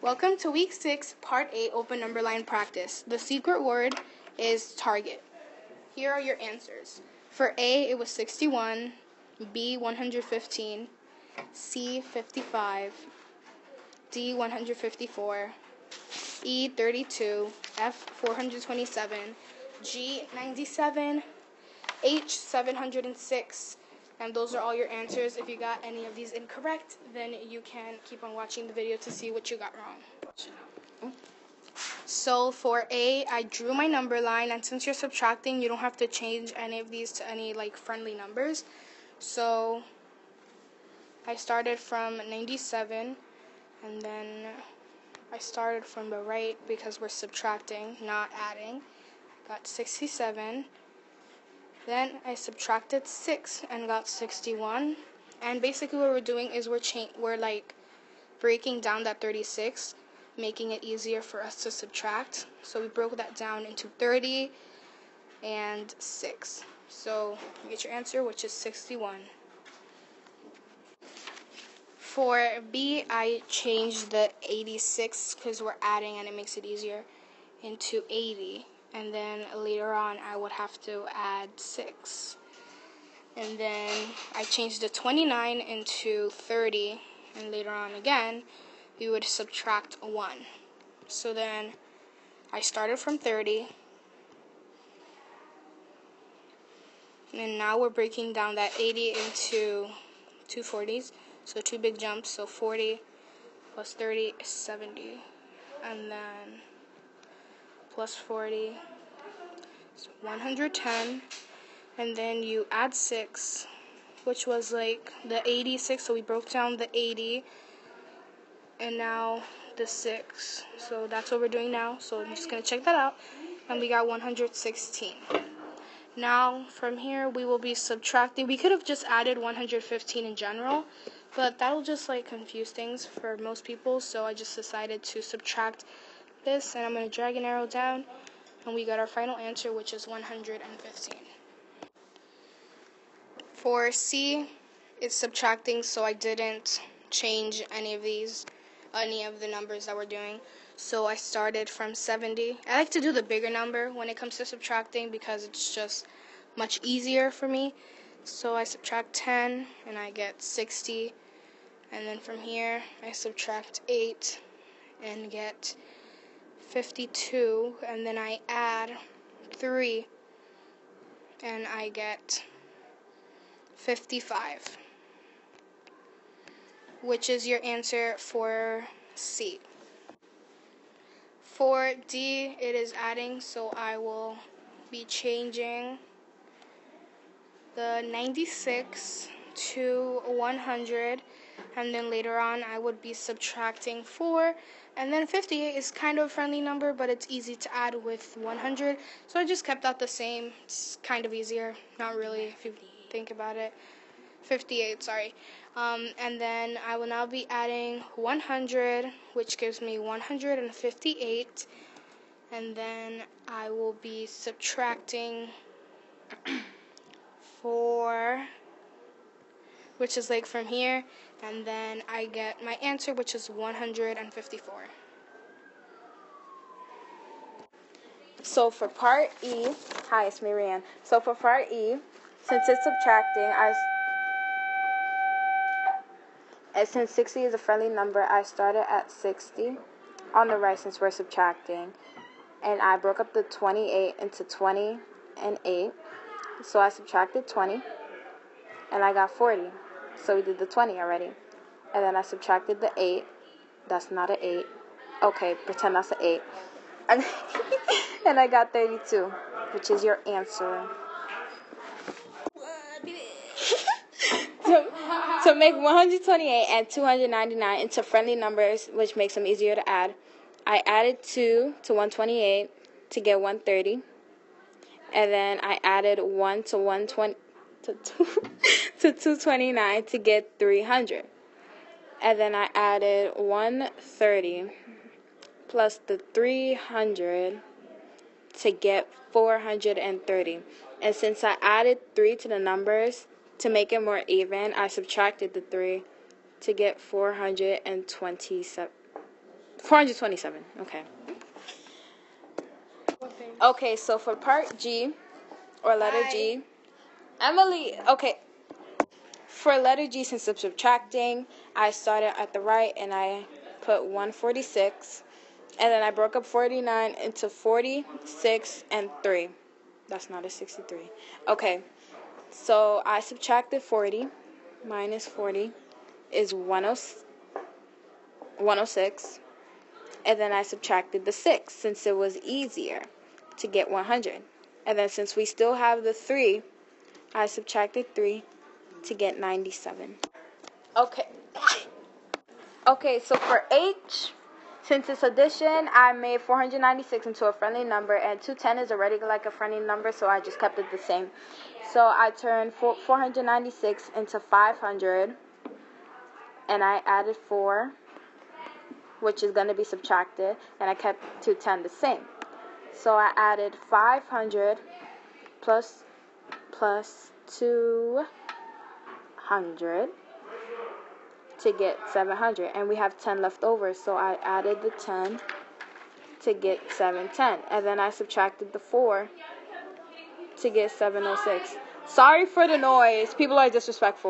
Welcome to Week 6, Part 8, Open Number Line Practice. The secret word is target. Here are your answers. For A, it was 61, B, 115, C, 55, D, 154, E, 32, F, 427, G, 97, H, 706, and those are all your answers. If you got any of these incorrect, then you can keep on watching the video to see what you got wrong. So for A, I drew my number line, and since you're subtracting, you don't have to change any of these to any friendly numbers. So I started from 97, and then I started from the right because we're subtracting, not adding. Got 67. Then I subtracted 6 and got 61. And basically what we're doing is we're breaking down that 36, making it easier for us to subtract. So we broke that down into 30 and 6. So you get your answer, which is 61. For B, I changed the 86 because we're adding and it makes it easier into 80. And then later on, I would have to add 6. And then I changed the 29 into 30. And later on again, we would subtract 1. So then I started from 30. And now we're breaking down that 80 into two 40s. So two big jumps. So 40 plus 30 is 70. And then plus 40 is 110, and then you add 6, which was the 86, so we broke down the 80, and now the 6, so that's what we're doing now. So I'm just going to check that out, and we got 116. Now from here we will be subtracting. We could have just added 115 in general, but that will just confuse things for most people, so I just decided to subtract this, and I'm going to drag an arrow down, and we got our final answer, which is 115. For C, it's subtracting, so I didn't change any of the numbers that we're doing. So I started from 70. I like to do the bigger number when it comes to subtracting because it's just much easier for me. So I subtract 10, and I get 60. And then from here, I subtract 8 and get 52, and then I add 3, and I get 55, which is your answer for C. For D, it is adding, so I will be changing the 96 to 100, and then later on I would be subtracting 4, and then 58 is kind of a friendly number, but it's easy to add with 100, so I just kept that the same. It's kind of easier, not really if you think about it. 58, sorry. And then I will now be adding 100, which gives me 158, and then I will be subtracting 4, which is from here, and then I get my answer, which is 154. So for part E, hi, it's me, Rhian. So for part E, since it's subtracting, and since 60 is a friendly number, I started at 60 on the right since we're subtracting, and I broke up the 28 into 20 and 8. So I subtracted 20, and I got 40. So we did the 20 already. And then I subtracted the 8. That's not an 8. Okay, pretend that's an 8. And I got 32, which is your answer. To make 128 and 299 into friendly numbers, which makes them easier to add, I added 2 to 128 to get 130. And then I added 1 to 120 to 229 to get 300. And then I added 130 plus the 300 to get 430. And since I added 3 to the numbers to make it more even, I subtracted the 3 to get 427. 427. Okay. Okay, so for part G, or letter G, Emily, okay. For letter G, since I'm subtracting, I started at the right and I put 146. And then I broke up 49 into 46 and 3. That's not a 63. Okay, so I subtracted 40 minus 40 is 106. And then I subtracted the 6 since it was easier to get 100. And then since we still have the 3, I subtracted 3 to get 97. Okay. Okay, so for H, since it's addition, I made 496 into a friendly number, and 210 is already like a friendly number, so I just kept it the same. So I turned 496 into 500, and I added 4, which is going to be subtracted, and I kept 210 the same. So I added 500 plus 200 to get 700, and we have 10 left over, so I added the 10 to get 710, and then I subtracted the 4 to get 706. Sorry for the noise. People are disrespectful.